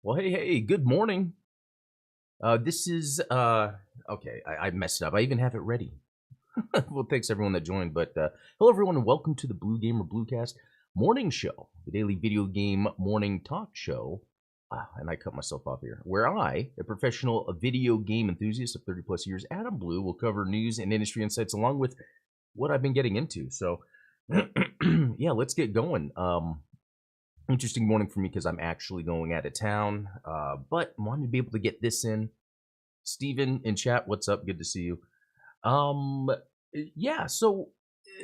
Well, hey, good morning. This is okay. I messed it up. I even have it ready. Well, thanks everyone that joined. But hello everyone, and welcome to the BlueGamer Bluecast morning show, the daily video game morning talk show. And I cut myself off here, where I, a professional video game enthusiast of 30 plus years, Adam Blue, will cover news and industry insights along with what I've been getting into. So, yeah, let's get going. Interesting morning for me because I'm actually going out of town, but wanted to be able to get this in. Steven in chat, what's up? Good to see you. Um, yeah, so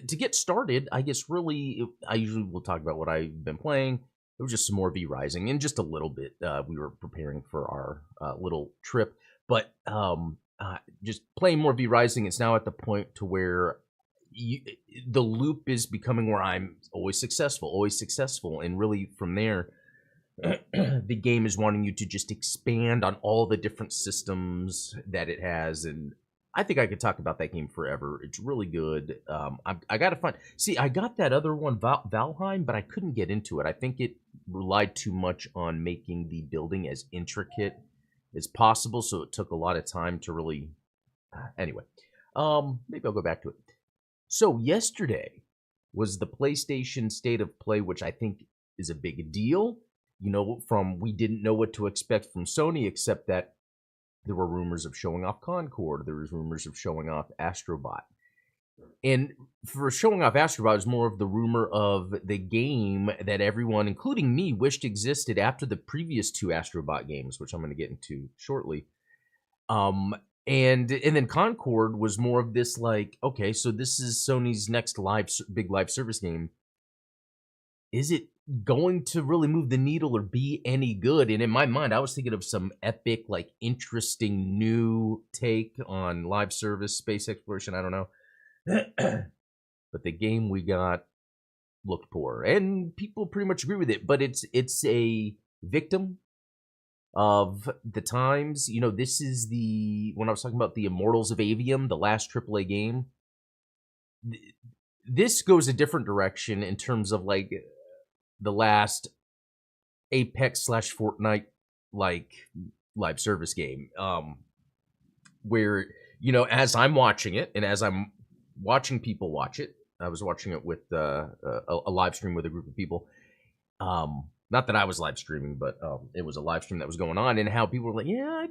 to get started, I guess really, I usually will talk about what I've been playing. It was just some more V Rising and just a little bit. We were preparing for our little trip, but just playing more V Rising. It's now at the point to where you, the loop is becoming where I'm always successful, and really from there, the game is wanting you to just expand on all the different systems that it has, and I think I could talk about that game forever. It's really good. I gotta find. See, I got that other one, Valheim, but I couldn't get into it. I think it relied too much on making the building as intricate as possible, so it took a lot of time to really. Anyway, maybe I'll go back to it. So yesterday was the PlayStation State of Play, which I think is a big deal. You know, from we didn't know what to expect from Sony, except that there were rumors of showing off Concord. There was rumors of showing off Astrobot. And for showing off Astrobot, it was more of the rumor of the game that everyone, including me, wished existed after the previous two Astrobot games, which I'm going to get into shortly. And then Concord was more of this like, okay, so this is Sony's next big live service game. Is it going to really move the needle or be any good? And in my mind, I was thinking of some epic, like interesting new take on live service space exploration. I don't know. But the game we got looked poor, and people pretty much agree with it. But it's a victim of the times. You know, this is when I was talking about the Immortals of Avium, the last AAA game. This goes a different direction in terms of like the last Apex / Fortnite like live service game, where, you know, as I'm watching it and as I'm watching people watch it, I was watching it with a live stream with a group of people. Not that I was live streaming, but it was a live stream that was going on, and how people were like, yeah,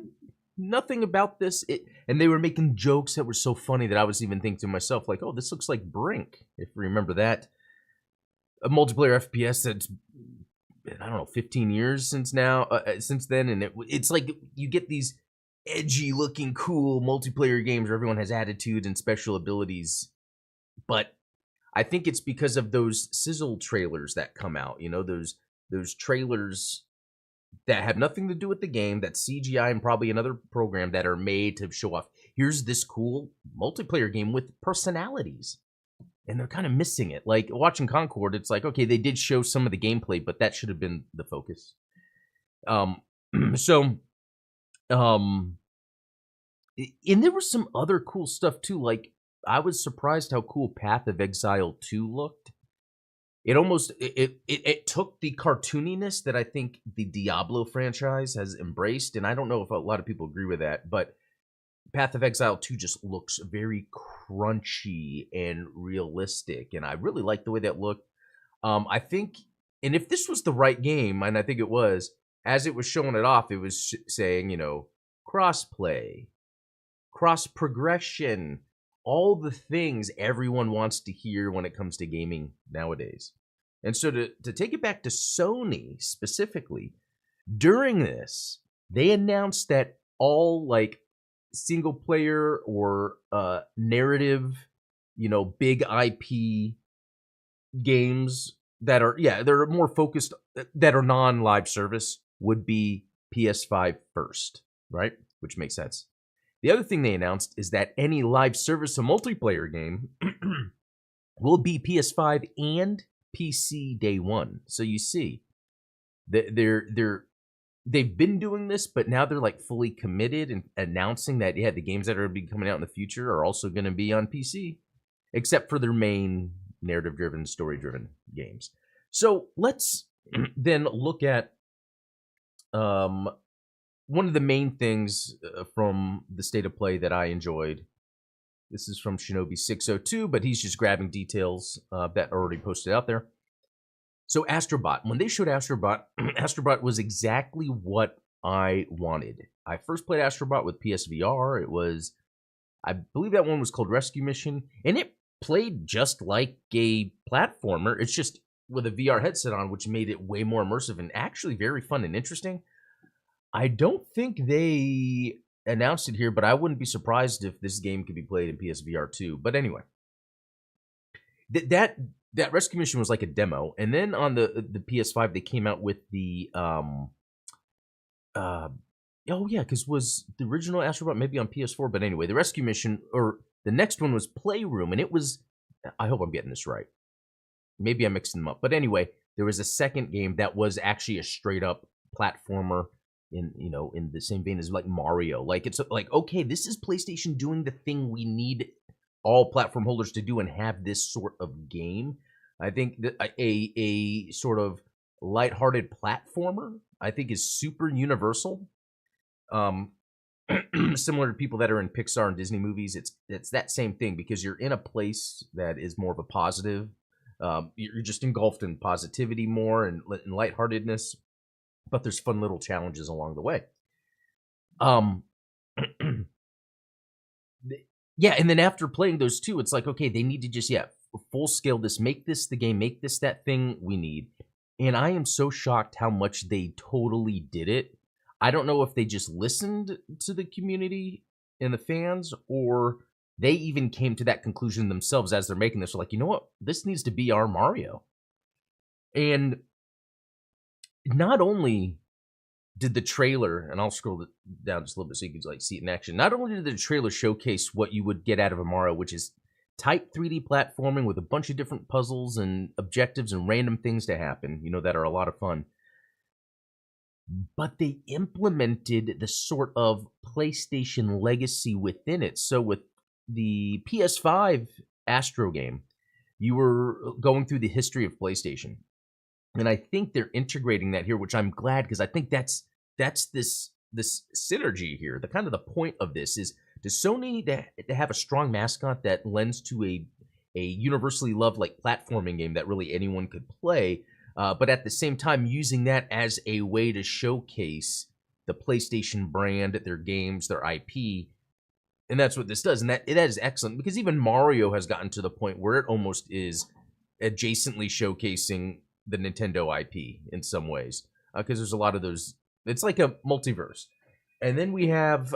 nothing about this. And they were making jokes that were so funny that I was even thinking to myself, like, oh, this looks like Brink, if you remember that. A multiplayer FPS that's, I don't know, 15 years since then, and it's like you get these edgy looking cool multiplayer games where everyone has attitude and special abilities, but I think it's because of those sizzle trailers that come out, you know, those trailers that have nothing to do with the game, that CGI and probably another program that are made to show off, here's this cool multiplayer game with personalities. And they're kind of missing it. Like watching Concord, it's like, okay, they did show some of the gameplay, but that should have been the focus. So, and there was some other cool stuff too. Like I was surprised how cool Path of Exile 2 looked. It almost it took the cartooniness that I think the Diablo franchise has embraced, and I don't know if a lot of people agree with that, but Path of Exile 2 just looks very crunchy and realistic, and I really like the way that looked. I think, and if this was the right game, and I think it was, as it was showing it off, it was saying, you know, cross-play, cross-progression, all the things everyone wants to hear when it comes to gaming nowadays. And so to take it back to Sony specifically, during this, they announced that all like single player or narrative, you know, big IP games that are, yeah, they're more focused, that are non-live service, would be PS5 first, right? Which makes sense. The other thing they announced is that any live service or multiplayer game will be PS5 and PC day one. So you see, they've been doing this, but now they're like fully committed and announcing that, yeah, the games that are going to be coming out in the future are also going to be on PC, except for their main narrative-driven, story-driven games. So let's then look at one of the main things from the state of play that I enjoyed. This is from Shinobi602, but he's just grabbing details that are already posted out there. So Astrobot, when they showed Astrobot, Astrobot was exactly what I wanted. I first played Astrobot with PSVR. It was, I believe that one was called Rescue Mission, and it played just like a platformer. It's just with a VR headset on, which made it way more immersive and actually very fun and interesting. I don't think they announced it here, but I wouldn't be surprised if this game could be played in PSVR too. But anyway, that Rescue Mission was like a demo, and then on the PS5 they came out with the because was the original Astrobot maybe on PS4, but anyway, the Rescue Mission or the next one was Playroom, and it was, I hope I'm getting this right. Maybe I'm mixing them up, but anyway, there was a second game that was actually a straight up platformer in the same vein as like Mario. Like it's like, okay, this is PlayStation doing the thing we need all platform holders to do and have this sort of game. I think that a sort of lighthearted platformer, I think, is super universal. Similar to people that are in Pixar and Disney movies, it's that same thing because you're in a place that is more of a positive. You're just engulfed in positivity more and lightheartedness, but there's fun little challenges along the way. Yeah, and then after playing those two, it's like, okay, they need to just, full scale this, make this the game, make this that thing we need. And I am so shocked how much they totally did it. I don't know if they just listened to the community and the fans, or they even came to that conclusion themselves as they're making this. They're like, you know what? This needs to be our Mario. And not only did the trailer, and I'll scroll it down just a little bit so you can like see it in action. Not only did the trailer showcase what you would get out of a Mario, which is tight 3D platforming with a bunch of different puzzles and objectives and random things to happen, that are a lot of fun. But they implemented the sort of PlayStation legacy within it. So with the PS5 Astro game, you were going through the history of PlayStation. And I think they're integrating that here, which I'm glad, because I think that's this synergy here. The kind of the point of this is, does Sony to have a strong mascot that lends to a universally loved like platforming game that really anyone could play, but at the same time using that as a way to showcase the PlayStation brand, their games, their IP. And that's what this does. And that is excellent, because even Mario has gotten to the point where it almost is adjacently showcasing the Nintendo IP in some ways, because there's a lot of those. It's like a multiverse. And then we have,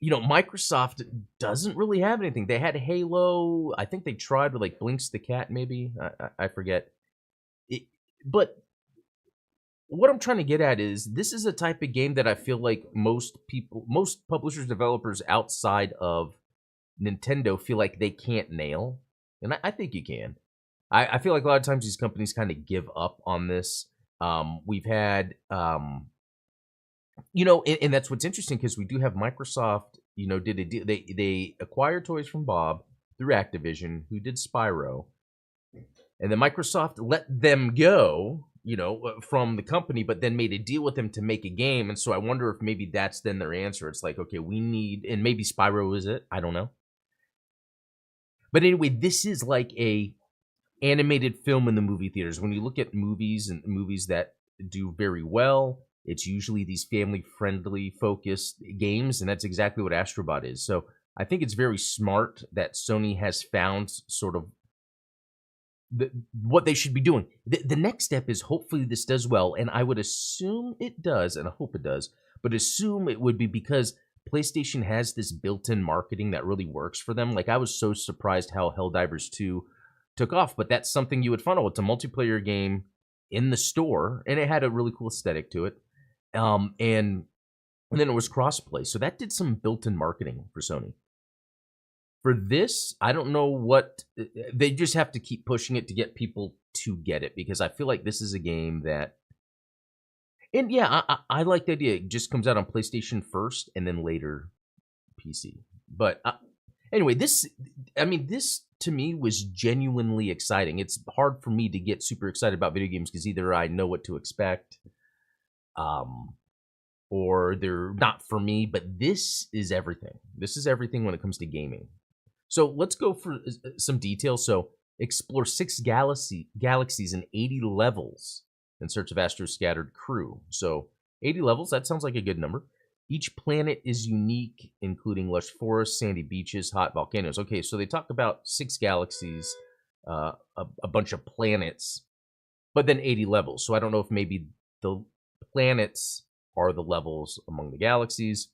Microsoft doesn't really have anything. They had Halo. I think they tried with like Blinks the Cat, maybe. I forget. But what I'm trying to get at is, this is a type of game that I feel like most publishers, developers outside of Nintendo feel like they can't nail. And I think you can. I feel like a lot of times these companies kind of give up on this. We've had, and that's what's interesting, because we do have Microsoft, did a deal. They acquired Toys from Bob through Activision, who did Spyro. And then Microsoft let them go, from the company, but then made a deal with them to make a game. And so I wonder if maybe that's then their answer. It's like, okay, we need, and maybe Spyro is it. I don't know. But anyway, this is like a animated film in the movie theaters. When you look at movies and movies that do very well, it's usually these family-friendly focused games, and that's exactly what Astrobot is. So I think it's very smart that Sony has found sort of what they should be doing. The next step is, hopefully this does well, and I would assume it does, and I hope it does, but assume it would be because PlayStation has this built-in marketing that really works for them. Like, I was so surprised how Helldivers 2 took off, but that's something you would funnel. It's a multiplayer game in the store, and it had a really cool aesthetic to it. And then it was crossplay, so that did some built-in marketing for Sony. For this, I don't know what they just have to keep pushing it to get people to get it, because I feel like this is a game that, and yeah, I like the idea. It just comes out on PlayStation first and then later PC. But Anyway, this to me was genuinely exciting. It's hard for me to get super excited about video games because either I know what to expect, um, or they're not for me. But this is everything. This is everything when it comes to gaming. So let's go for some details. So explore 6 galaxies and 80 levels in search of Astro's scattered crew. So 80 levels, that sounds like a good number. Each planet is unique, including lush forests, sandy beaches, hot volcanoes. Okay, so they talk about 6 galaxies, a bunch of planets, but then 80 levels. So I don't know if maybe the planets are the levels among the galaxies.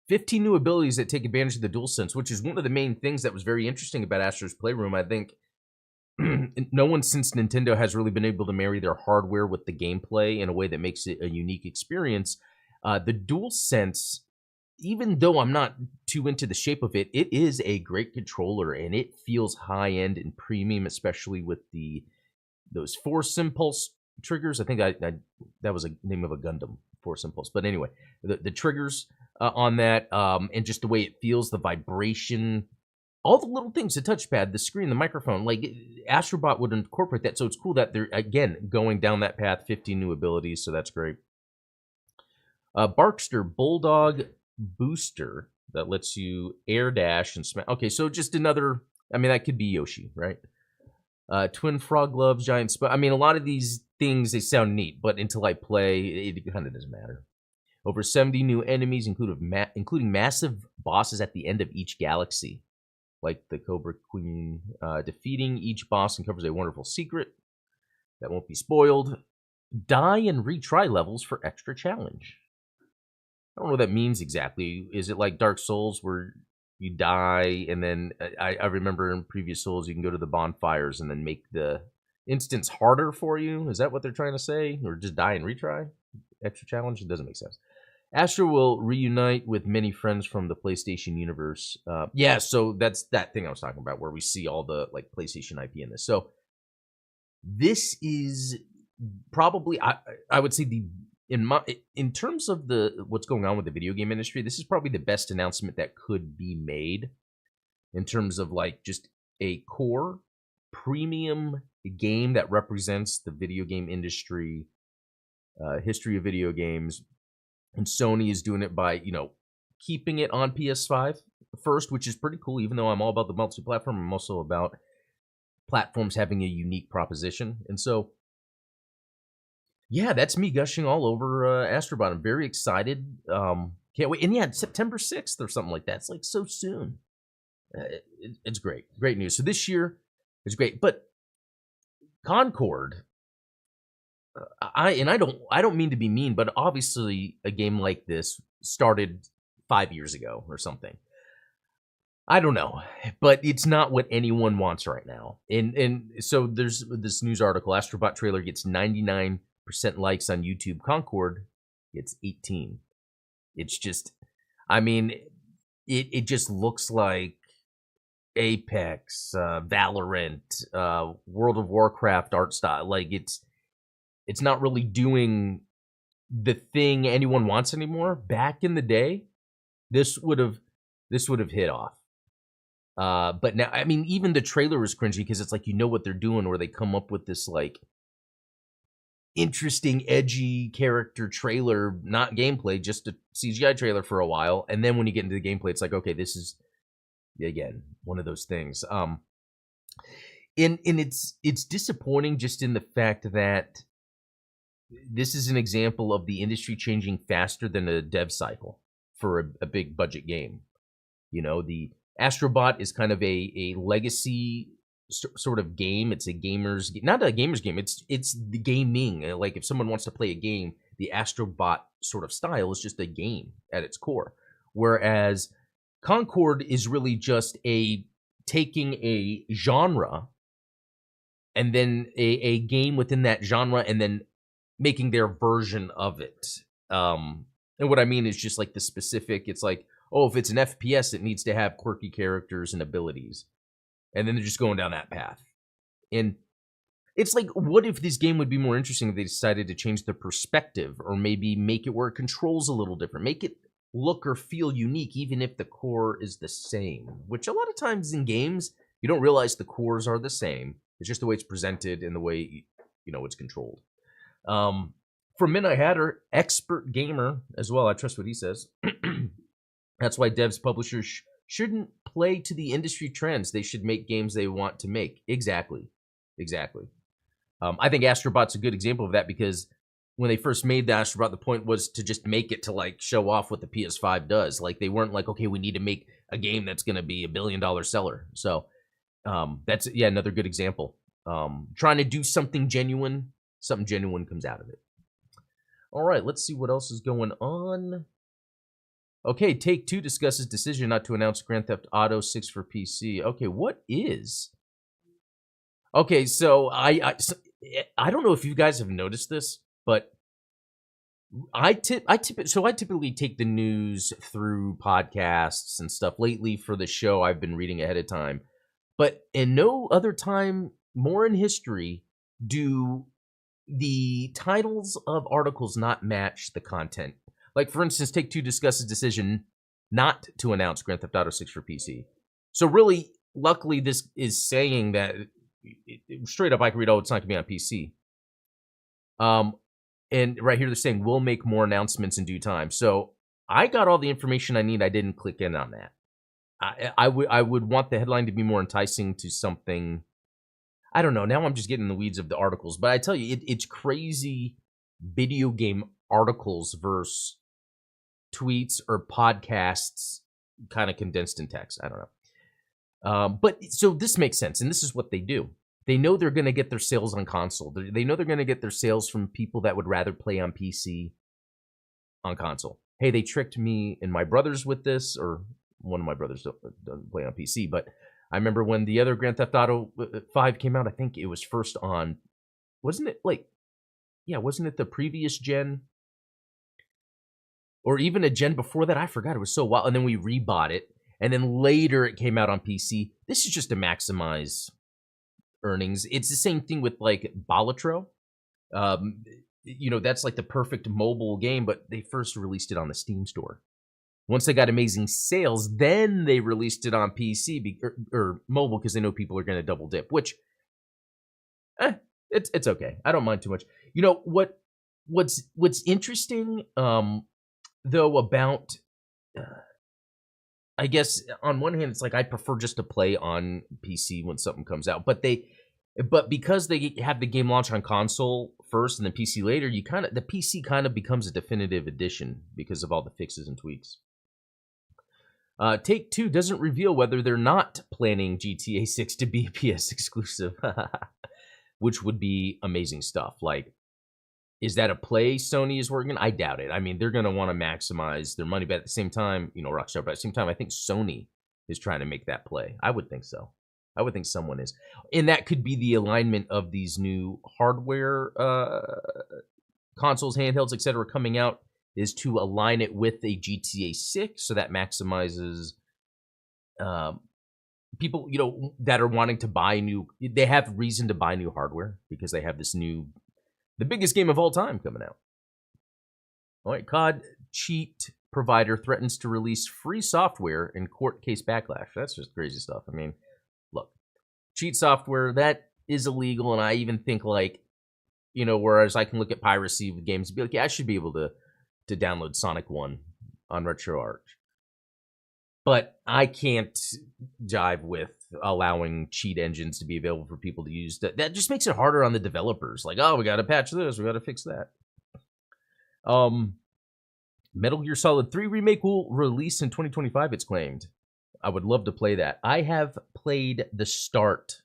15 new abilities that take advantage of the DualSense, which is one of the main things that was very interesting about Astro's Playroom. I think no one since Nintendo has really been able to marry their hardware with the gameplay in a way that makes it a unique experience. The DualSense, even though I'm not too into the shape of it, it is a great controller and it feels high end and premium, especially with those Force Impulse triggers. I think that was a name of a Gundam, Force Impulse. But anyway, the triggers on that, and just the way it feels, the vibration, all the little things, the touchpad, the screen, the microphone, like Astrobot would incorporate that. So it's cool that they're, again, going down that path, 15 new abilities. So that's great. Barkster Bulldog Booster that lets you air dash and smash. Okay, so just another, that could be Yoshi, right? Twin Frog Gloves, Giant Spot. A lot of these things, they sound neat, but until I play, it kind of doesn't matter. Over 70 new enemies, including massive bosses at the end of each galaxy, like the Cobra Queen. Defeating each boss uncovers a wonderful secret that won't be spoiled. Die and retry levels for extra challenge. I don't know what that means exactly. Is it like Dark Souls where you die and then I remember in previous Souls you can go to the bonfires and then make the instance harder for you? Is that what they're trying to say? Or just die and retry? Extra challenge? It doesn't make sense. Astro will reunite with many friends from the PlayStation universe. Yeah, so that's that thing I was talking about where we see all the like PlayStation IP in this. So this is probably I would say in terms of what's going on with the video game industry, this is probably the best announcement that could be made in terms of like just a core premium game that represents the video game industry, history of video games. And Sony is doing it by, keeping it on PS5 first, which is pretty cool. Even though I'm all about the multi-platform, I'm also about platforms having a unique proposition. And so, yeah, that's me gushing all over Astrobot. I'm very excited. Can't wait. And yeah, September 6th or something like that. It's like so soon. It's great. Great news. So this year is great. But Concord, I don't mean to be mean, but obviously a game like this started 5 years ago or something. I don't know, but it's not what anyone wants right now. And so there's this news article. Astrobot trailer gets 99% likes on YouTube. Concord gets 18. It's just, it just looks like Apex, Valorant, World of Warcraft art style. Like it's not really doing the thing anyone wants anymore. Back in the day, this would have hit off. But now, even the trailer is cringy because it's like what they're doing, where they come up with this like interesting, edgy character trailer, not gameplay, just a CGI trailer for a while, and then when you get into the gameplay, it's like, okay, this is again one of those things. And it's disappointing just in the fact that this is an example of the industry changing faster than a dev cycle for a big budget game. The Astrobot is kind of a legacy sort of game. It's a gamer's, not a gamer's game. It's the gaming. Like if someone wants to play a game, the Astrobot sort of style is just a game at its core. Whereas Concord is really just taking a genre and then a game within that genre and then making their version of it. And what I mean is just like the specific, it's like, if it's an FPS, it needs to have quirky characters and abilities. And then they're just going down that path. And it's like, what if this game would be more interesting if they decided to change the perspective or maybe make it where it controls a little different? Make it look or feel unique, even if the core is the same. Which a lot of times in games, you don't realize the cores are the same. It's just the way it's presented and the way it's controlled. From Midnight Hatter, expert gamer as well. I trust what he says. That's why devs, publishers shouldn't play to the industry trends. They should make games they want to make. Exactly. I think Astrobot's a good example of that because when they first made the Astrobot, the point was to just make it to like show off what the PS5 does. Like they weren't like, okay, we need to make a game that's going to be $1 billion seller. So that's another good example. Trying to do something genuine comes out of it. All right, let's see what else is going on. Okay, Take-Two discusses decision not to announce Grand Theft Auto 6 for PC. Okay, what is? Okay, so I don't know if you guys have noticed this, but I typically take the news through podcasts and stuff. Lately for the show, I've been reading ahead of time. But in no other time more in history do the titles of articles not match the content. Like, for instance, Take-Two discusses decision not to announce Grand Theft Auto 6 for PC. So really, luckily, this is saying that, straight up, I can read, it's not going to be on PC. And right here, they're saying, we'll make more announcements in due time. So I got all the information I need. I didn't click in on that. I would want the headline to be more enticing to something. I don't know. Now I'm just getting in the weeds of the articles. But I tell you, it's crazy video game articles versus tweets or podcasts kind of condensed in text. I don't know. But so this makes sense. And this is what they do. They know they're going to get their sales on console. They know they're going to get their sales from people that would rather play on PC on console. Hey, they tricked me and my brothers with this, or one of my brothers doesn't play on PC. But I remember when the other Grand Theft Auto 5 came out, I think it was first on, wasn't it the previous gen? Or even a gen before that? I forgot. It was so wild. And then we rebought it. And then later it came out on PC. This is just to maximize earnings. It's the same thing with like Balatro. That's like the perfect mobile game, but they first released it on the Steam store. Once they got amazing sales, then they released it on PC or mobile because they know people are going to double dip, which it's okay. I don't mind too much. You know what's interesting though about I guess on one hand it's like I prefer just to play on PC when something comes out, but because they have the game launch on console first and then PC later, the PC kind of becomes a definitive edition because of all the fixes and tweaks. Take-Two doesn't reveal whether they're not planning GTA 6 to be a PS exclusive, which would be amazing stuff. Like, is that a play Sony is working? I doubt it. I mean, they're going to want to maximize their money, but at the same time, Rockstar, but at the same time, I think Sony is trying to make that play. I would think so. I would think someone is. And that could be the alignment of these new hardware consoles, handhelds, etc. coming out, is to align it with a GTA 6, so that maximizes people, that are wanting to buy they have reason to buy new hardware because they have the biggest game of all time coming out. All right, COD cheat provider threatens to release free software in court case backlash. That's just crazy stuff. I mean, look, cheat software, that is illegal, and I even think whereas I can look at piracy with games and be like, yeah, I should be able to download Sonic 1 on RetroArch. But I can't jive with allowing cheat engines to be available for people to use. That just makes it harder on the developers. Like, we got to patch this, we got to fix that. Metal Gear Solid 3 Remake will release in 2025, it's claimed. I would love to play that. I have played the start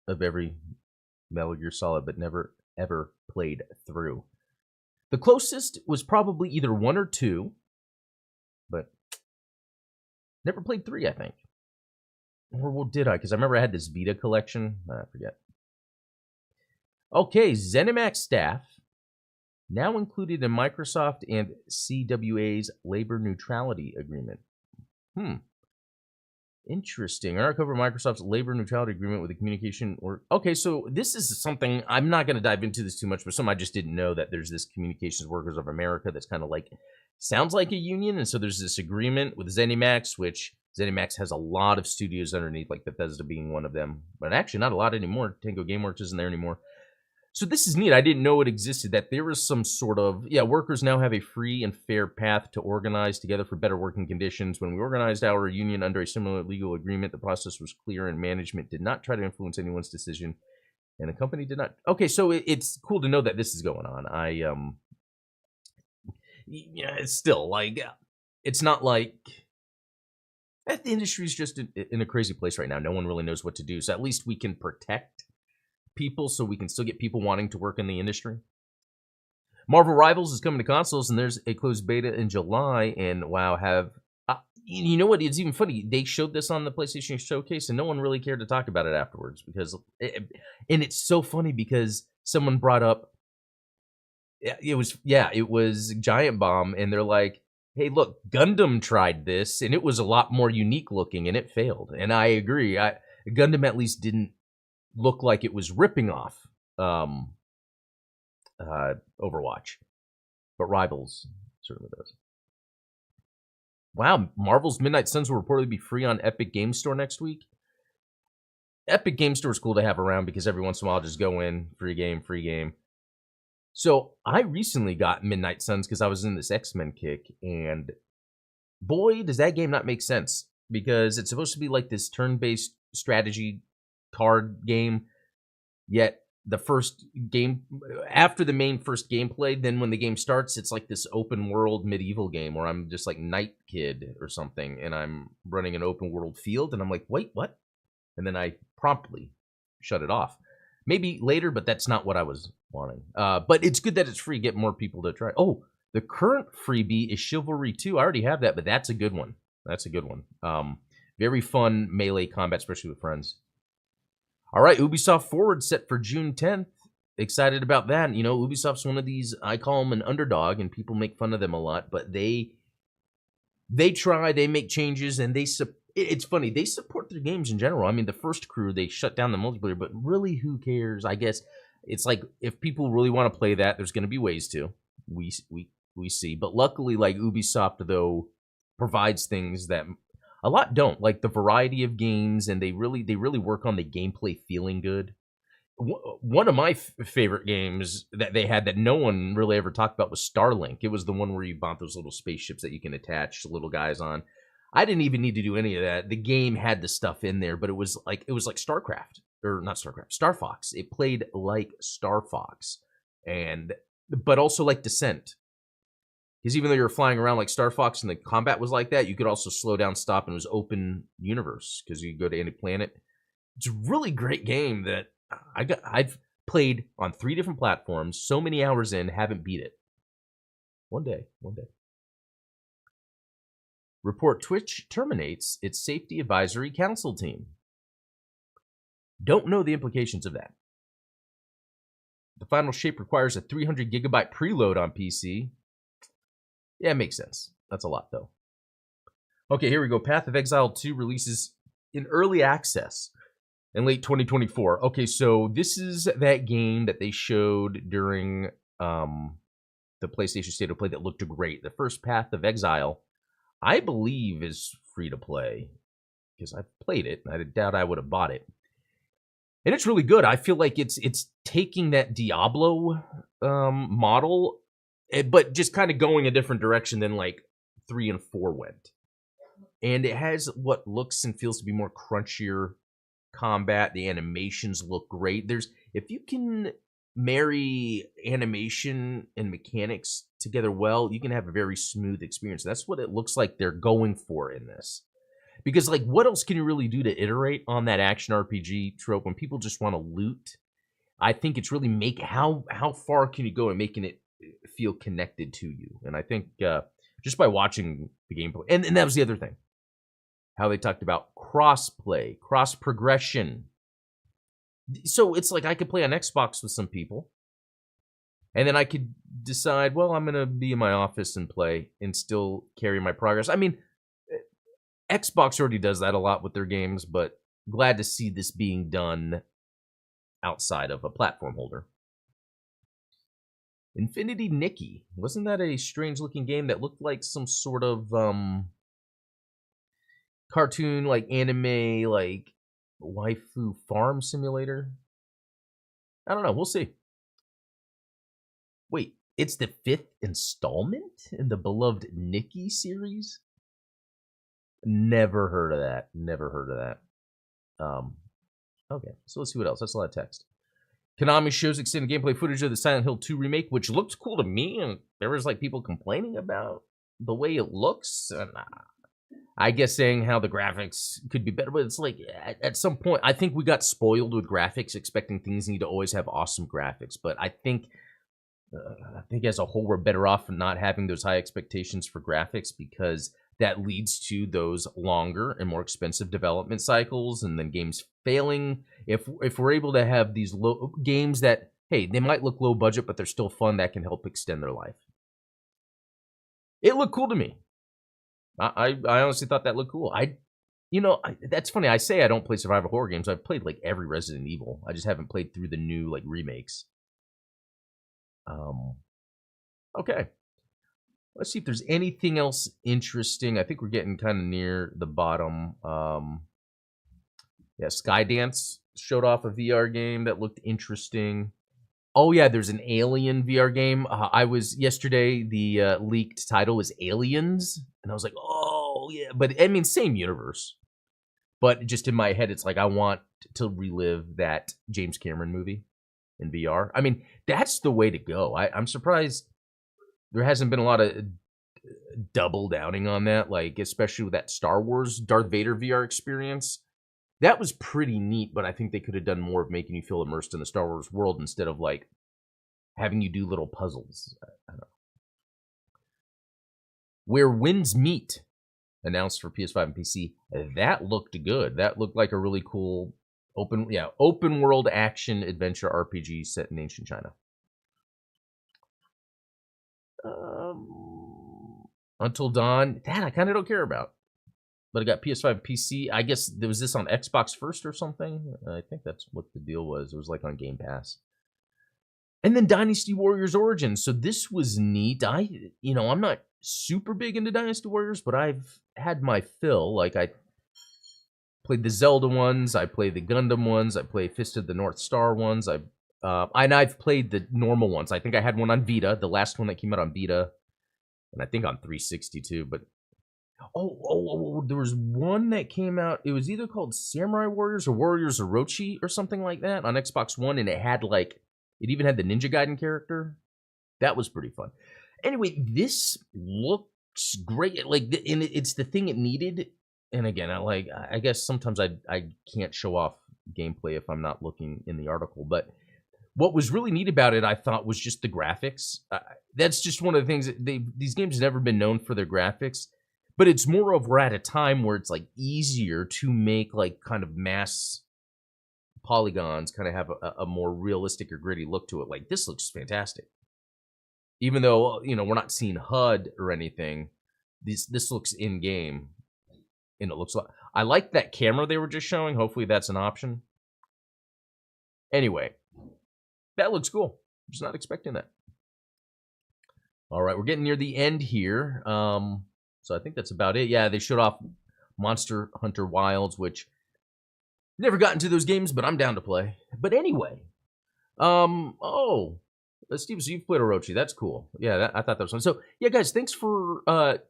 of every Metal Gear Solid, but never, ever played through. The closest was probably either 1 or 2, but never played 3, I think. Or what did I? Because I remember I had this Vita collection. I forget. Okay, ZeniMax staff now included in Microsoft and CWA's labor neutrality agreement. Interesting. I cover Microsoft's labor neutrality agreement with the communication. Okay, so this is something, I'm not going to dive into this too much, but something I just didn't know, that there's this Communications Workers of America that's kind of like sounds like a union, and so there's this agreement with ZeniMax, which ZeniMax has a lot of studios underneath, like Bethesda being one of them, but actually not a lot anymore. Tango Gameworks isn't there anymore. So this is neat. I didn't know it existed, that there was some sort of, workers now have a free and fair path to organize together for better working conditions. When we organized our union under a similar legal agreement, the process was clear and management did not try to influence anyone's decision, and the company did not. Okay, so it's cool to know that this is going on. It's still like, it's not like the industry is just in a crazy place right now. No one really knows what to do. So at least we can protect people, so we can still get people wanting to work in the industry. Marvel Rivals is coming to consoles, and there's a closed beta in July. And wow, you know what? It's even funny. They showed this on the PlayStation Showcase, and no one really cared to talk about it afterwards and it's so funny because someone brought up it was Giant Bomb, and they're like, hey, look, Gundam tried this, and it was a lot more unique looking, and it failed. And I agree. Gundam at least didn't look like it was ripping off Overwatch, but Rivals certainly does. Wow, Marvel's Midnight Suns will reportedly be free on Epic Game Store next week. Epic Game Store is cool to have around because every once in a while, just go in, free game. So I recently got Midnight Suns because I was in this X-Men kick, and boy, does that game not make sense, because it's supposed to be like this turn-based strategy card game, yet the first game, after the main first gameplay, then when the game starts, it's like this open world medieval game where I'm just like Night Kid or something, and I'm running an open world field, and I'm like, wait, what? And then I promptly shut it off. Maybe later, but that's not what I was wanting. But it's good that it's free. Get more people to try. Oh, the current freebie is Chivalry 2. I already have that, but that's a good one. Very fun melee combat, especially with friends. All right, Ubisoft Forward set for June 10th. Excited about that. You know, Ubisoft's one of these, I call them an underdog, and people make fun of them a lot, but they try, they make changes, and it's funny, they support their games in general. I mean, the first Crew, they shut down the multiplayer, but really, who cares? I guess it's like, if people really want to play that, there's going to be ways to. We see. But luckily, like, Ubisoft, though, provides things that a lot don't, like the variety of games, and they really work on the gameplay feeling good. One of my favorite games that they had that no one really ever talked about was Starlink. It was the one where you bought those little spaceships that you can attach little guys on. I didn't even need to do any of that. The game had the stuff in there, but it was like StarCraft, or not StarCraft, Star Fox. It played like Star Fox, but also like Descent. Because even though you were flying around like Star Fox and the combat was like that, you could also slow down, stop, and it was open universe because you could go to any planet. It's a really great game that I've played on 3 different platforms, so many hours in, haven't beat it. One day. Report: Twitch terminates its Safety Advisory Council team. Don't know the implications of that. The final shape requires a 300 gigabyte preload on PC. Yeah, it makes sense. That's a lot, though. Okay, here we go. Path of Exile 2 releases in early access in late 2024. Okay, so this is that game that they showed during the PlayStation State of Play that looked great. The first Path of Exile, I believe, is free to play because I've played it. I doubt I would have bought it. And it's really good. I feel like it's taking that Diablo model, but just kind of going a different direction than like 3 and 4 went. And it has what looks and feels to be more crunchier combat. The animations look great. If you can marry animation and mechanics together well, you can have a very smooth experience. That's what it looks like they're going for in this. Because, like, what else can you really do to iterate on that action RPG trope when people just want to loot? I think it's really how far can you go in making it feel connected to you? And I think just by watching the gameplay, and that was the other thing, how they talked about cross-play, cross-progression. So it's like I could play on Xbox with some people, and then I could decide, well, I'm going to be in my office and play and still carry my progress. I mean, Xbox already does that a lot with their games, but glad to see this being done outside of a platform holder. Infinity Nikki. Wasn't that a strange-looking game that looked like some sort of cartoon, like anime, like waifu farm simulator? I don't know. We'll see. Wait, it's the 5th installment in the beloved Nikki series? Never heard of that. Never heard of that. Okay, so let's see what else. That's a lot of text. Konami shows extended gameplay footage of the Silent Hill 2 remake, which looked cool to me, and there was like people complaining about the way it looks. And I guess saying how the graphics could be better, but it's like at some point, I think we got spoiled with graphics, expecting things need to always have awesome graphics. But I think as a whole, we're better off not having those high expectations for graphics, because that leads to those longer and more expensive development cycles, and then games failing. If we're able to have these low games that, hey, they might look low budget, but they're still fun, that can help extend their life. It looked cool to me. I honestly thought that looked cool. That's funny. I say I don't play survival horror games. I've played like every Resident Evil. I just haven't played through the new like remakes. Okay. Let's see if there's anything else interesting. I think we're getting kind of near the bottom. Yeah, Skydance showed off a VR game that looked interesting. Oh yeah, there's an Alien VR game. Yesterday, the leaked title was Aliens, and I was like, oh yeah, but I mean, same universe. But just in my head, it's like I want to relive that James Cameron movie in VR. I mean, that's the way to go. I'm surprised there hasn't been a lot of double downing on that, like especially with that Star Wars Darth Vader VR experience. That was pretty neat, but I think they could have done more of making you feel immersed in the Star Wars world instead of like having you do little puzzles. I don't know. Where Winds Meet, announced for PS5 and PC. That looked good. That looked like a really cool open world action adventure RPG set in ancient China. Until Dawn, that I kind of don't care about. But I got PS5 and PC. I guess was this on Xbox first or something? I think that's what the deal was. It was like on Game Pass. And then Dynasty Warriors Origins. So this was neat. I'm not super big into Dynasty Warriors, but I've had my fill. Like I played the Zelda ones, I played the Gundam ones, I played Fist of the North Star ones. I've played the normal ones. I think I had one on Vita, the last one that came out on Vita, and I think on 360 too. But there was one that came out. It was either called Samurai Warriors or Warriors Orochi or something like that on Xbox One, and it even had the Ninja Gaiden character. That was pretty fun. Anyway, this looks great. It's the thing it needed. And again, I guess sometimes I can't show off gameplay if I'm not looking in the article. But what was really neat about it, I thought, was just the graphics. That's just one of the things that these games have never been known for their graphics. But it's more of we're at a time where it's like easier to make like kind of mass polygons kind of have a more realistic or gritty look to it. Like this looks fantastic. Even though, we're not seeing HUD or anything, this looks in game. And it looks like I like that camera they were just showing. Hopefully that's an option. Anyway, that looks cool. I'm just not expecting that. All right, we're getting near the end here. So I think that's about it. Yeah, they showed off Monster Hunter Wilds, which never got into those games, but I'm down to play. But anyway, Steve, so you've played Orochi. That's cool. Yeah, I thought that was fun. So, yeah, guys, thanks for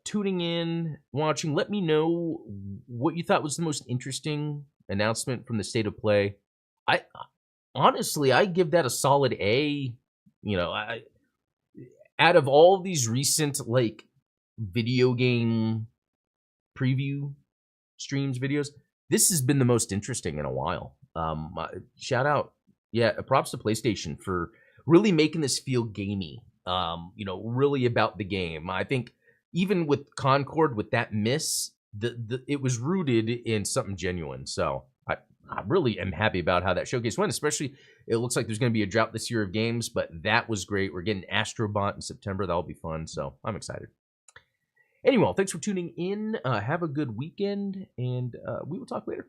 tuning in, watching. Let me know what you thought was the most interesting announcement from the State of Play. Honestly, I give that a solid A. Out of all these recent, video game preview streams, videos, this has been the most interesting in a while. Shout out. Yeah, props to PlayStation for really making this feel gamey, really about the game. I think even with Concord, with that miss, it was rooted in something genuine. So I really am happy about how that showcase went, especially it looks like there's going to be a drought this year of games, but that was great. We're getting Astrobot in September. That'll be fun. So I'm excited. Anyway, thanks for tuning in. Have a good weekend, and we will talk later.